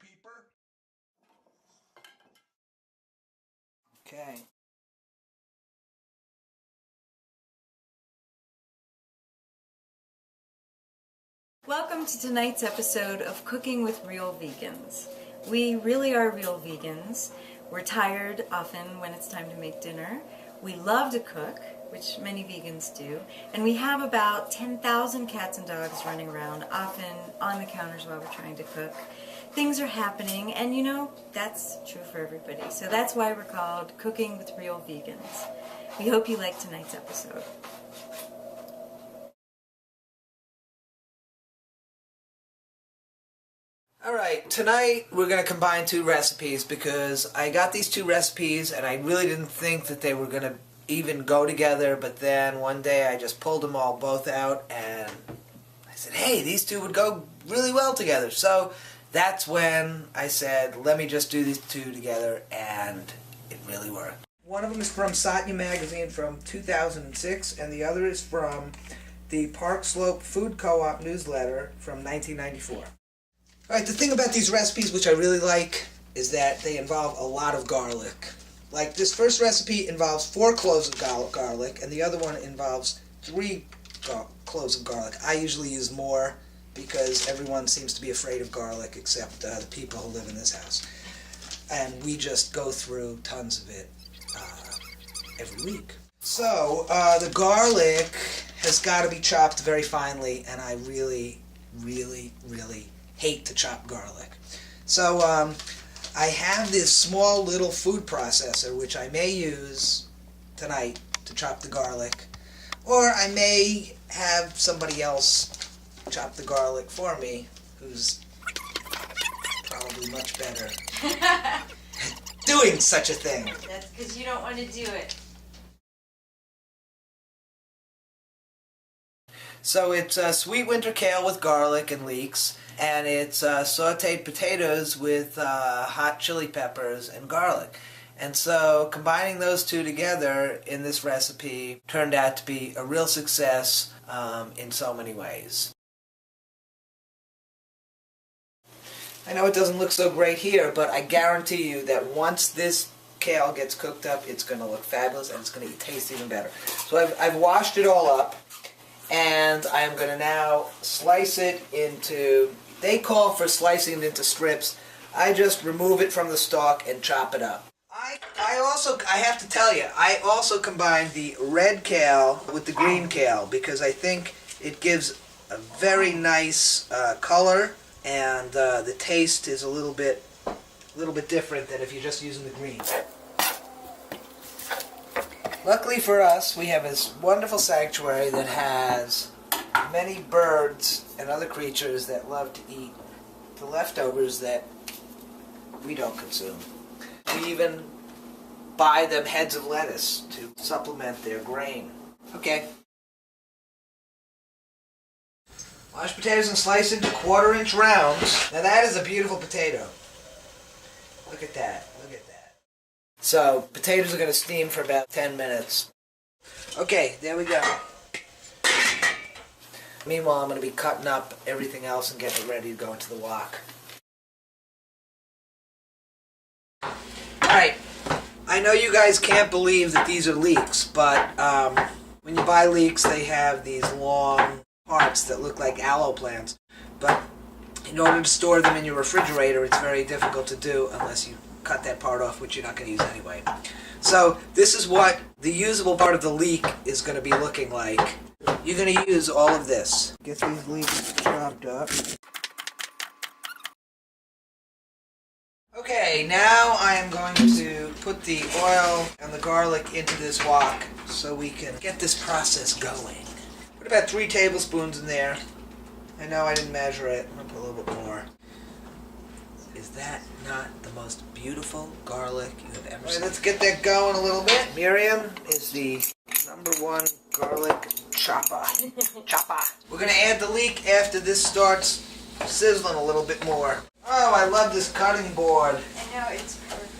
peeper. Okay. Welcome to tonight's episode of Cooking with Real Vegans. We really are real vegans. We're tired often when it's time to make dinner. We love to cook, which many vegans do, and we have about 10,000 cats and dogs running around, often on the counters while we're trying to cook. Things are happening, and you know, that's true for everybody. So that's why we're called Cooking with Real Vegans. We hope you like tonight's episode. Alright, tonight we're going to combine two recipes because I got these two recipes and I really didn't think that they were going to even go together, but then one day I just pulled them all both out and I said, hey, these two would go really well together. So that's when I said, let me just do these two together, and it really worked. One of them is from Satya Magazine from 2006 and the other is from the Park Slope Food Co-op newsletter from 1994. Alright, the thing about these recipes which I really like is that they involve a lot of garlic. Like this first recipe involves 4 cloves of garlic and the other one involves 3 cloves of garlic. I usually use more because everyone seems to be afraid of garlic except the people who live in this house. And we just go through tons of it every week. So, the garlic has got to be chopped very finely, and I really hate to chop garlic. So I have this small little food processor which I may use tonight to chop the garlic, or I may have somebody else chop the garlic for me who's probably much better at doing such a thing. That's because you don't want to do it. So it's sweet winter kale with garlic and leeks, and it's sauteed potatoes with hot chili peppers and garlic. And so combining those two together in this recipe turned out to be a real success in so many ways. I know it doesn't look so great here, but I guarantee you that once this kale gets cooked up, it's going to look fabulous and it's going to taste even better. So I've washed it all up. And I am going to now slice it into, they call for slicing it into strips. I just remove it from the stalk and chop it up. I have to tell you, I also combine the red kale with the green kale because I think it gives a very nice color, and the taste is a little bit different than if you're just using the green. Luckily for us, we have this wonderful sanctuary that has many birds and other creatures that love to eat the leftovers that we don't consume. We even buy them heads of lettuce to supplement their grain. Okay. Wash potatoes and slice into 1/4-inch rounds. Now that is a beautiful potato. Look at that. Look at that. So, potatoes are going to steam for about 10 minutes. Okay, there we go. Meanwhile, I'm going to be cutting up everything else and getting it ready to go into the wok. Alright, I know you guys can't believe that these are leeks, but when you buy leeks, they have these long parts that look like aloe plants. But in order to store them in your refrigerator, it's very difficult to do unless you cut that part off, which you're not going to use anyway. So this is what the usable part of the leek is going to be looking like. You're going to use all of this. Get these leeks chopped up. Okay, now I am going to put the oil and the garlic into this wok so we can get this process going. Put about 3 tablespoons in there. I know I didn't measure it. I'm going to put a little bit more. Is that not the most beautiful garlic you have ever seen? Let's get that going a little bit. Miriam is the #1 garlic chopper. We're going to add the leek after this starts sizzling a little bit more. Oh, I love this cutting board. I know, it's perfect.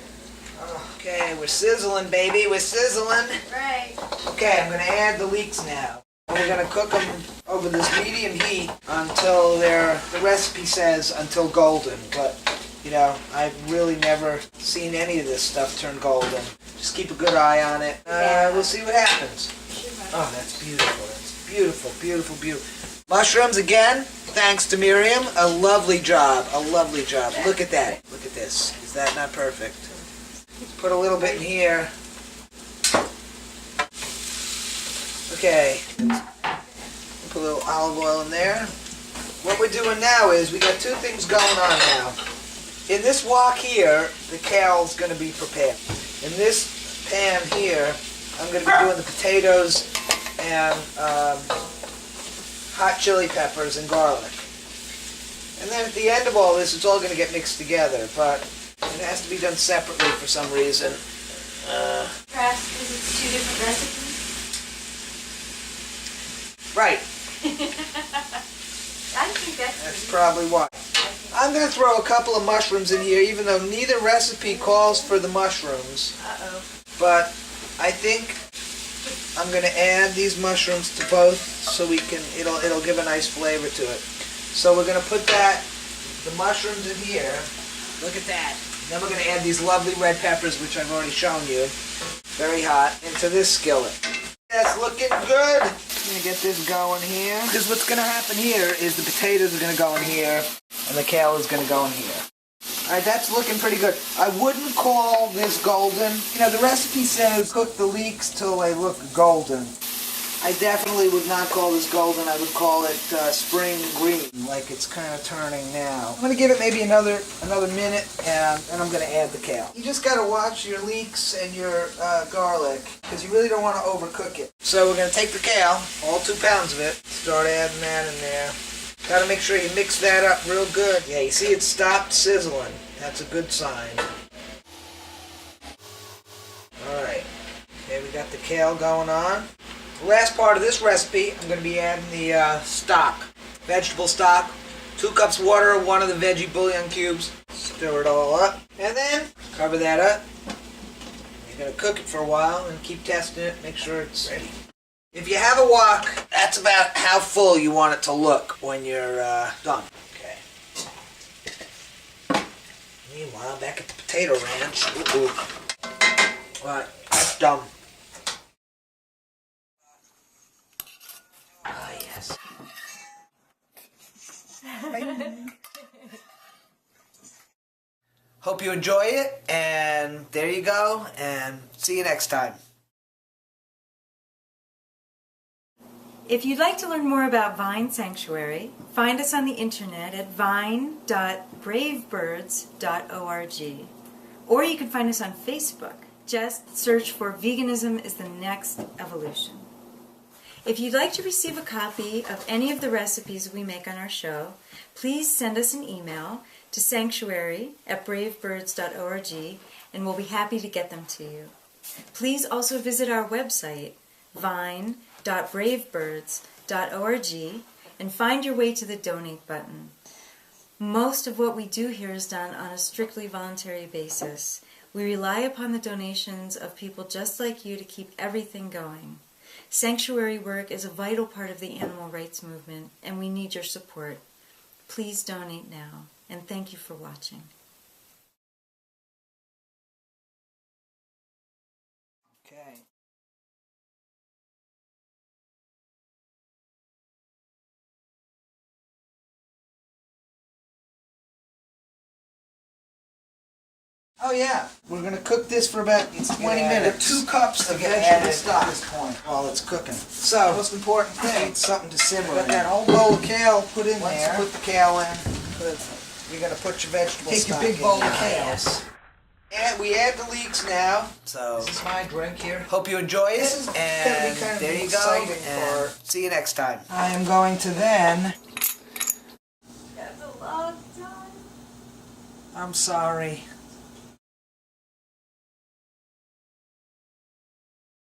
Okay, we're sizzling, baby. We're sizzling. Right. Okay, I'm going to add the leeks now. We're going to cook them over this medium heat until the recipe says until golden, but You know, I've really never seen any of this stuff turn golden. Just keep a good eye on it. We'll see what happens. Oh, that's beautiful. That's beautiful, beautiful, beautiful. Mushrooms again, thanks to Miriam. A lovely job. A lovely job. Look at that. Look at this. Is that not perfect? Put a little bit in here. Okay. Put a little olive oil in there. What we're doing now is we got two things going on now. In this wok here, the kale's going to be prepared. In this pan here, I'm going to be doing the potatoes and hot chili peppers and garlic. And then at the end of all this, it's all going to get mixed together, but it has to be done separately for some reason. Perhaps because it's two different recipes? Right. I think That's probably why. I'm going to throw a couple of mushrooms in here, even though neither recipe calls for the mushrooms. Uh-oh. But I think I'm going to add these mushrooms to both so we can, it'll give a nice flavor to it. So we're going to put the mushrooms in here. Look at that. Then we're going to add these lovely red peppers, which I've already shown you. Very hot. Into this skillet. That's looking good. I'm going to get this going here. Because what's going to happen here is the potatoes are going to go in here, and the kale is going to go in here. Alright, that's looking pretty good. I wouldn't call this golden. You know, the recipe says cook the leeks till they look golden. I definitely would not call this golden. I would call it spring green, like it's kind of turning now. I'm going to give it maybe another minute, and then I'm going to add the kale. You just got to watch your leeks and your garlic, because you really don't want to overcook it. So we're going to take the kale, all 2 pounds of it, start adding that in there. Got to make sure you mix that up real good. Yeah, you see it stopped sizzling. That's a good sign. Alright, okay, we got the kale going on. The last part of this recipe, I'm going to be adding the stock, vegetable stock, 2 cups water, 1 of the veggie bouillon cubes. Stir it all up, and then cover that up. You're going to cook it for a while and keep testing it, make sure it's ready. If you have a wok, that's about how full you want it to look when you're done. Okay. Meanwhile, back at the potato ranch. Alright, that's done. Ah, yes. Hope you enjoy it, and there you go, and see you next time. If you'd like to learn more about Vine Sanctuary, find us on the internet at vine.bravebirds.org. Or you can find us on Facebook. Just search for Veganism is the Next Evolution. If you'd like to receive a copy of any of the recipes we make on our show, please send us an email to sanctuary@bravebirds.org, and we'll be happy to get them to you. Please also visit our website, vine.bravebirds.org, and find your way to the donate button. Most of what we do here is done on a strictly voluntary basis. We rely upon the donations of people just like you to keep everything going. Sanctuary work is a vital part of the animal rights movement, and we need your support. Please donate now, and thank you for watching. Okay. Oh yeah, we're going to cook this for about 20 minutes. 2 cups of vegetable stock at this point while it's cooking. So, most important thing, need something to simmer. Got that whole bowl of kale put in there. Once you put the kale in, you're going to put your vegetable stock in. Take your big bowl of kale. Yes. And we add the leeks now. So, this is my drink here. Hope you enjoy it. This is and kind of there you go. And see you next time. I am going to then. That's a long time. I'm sorry.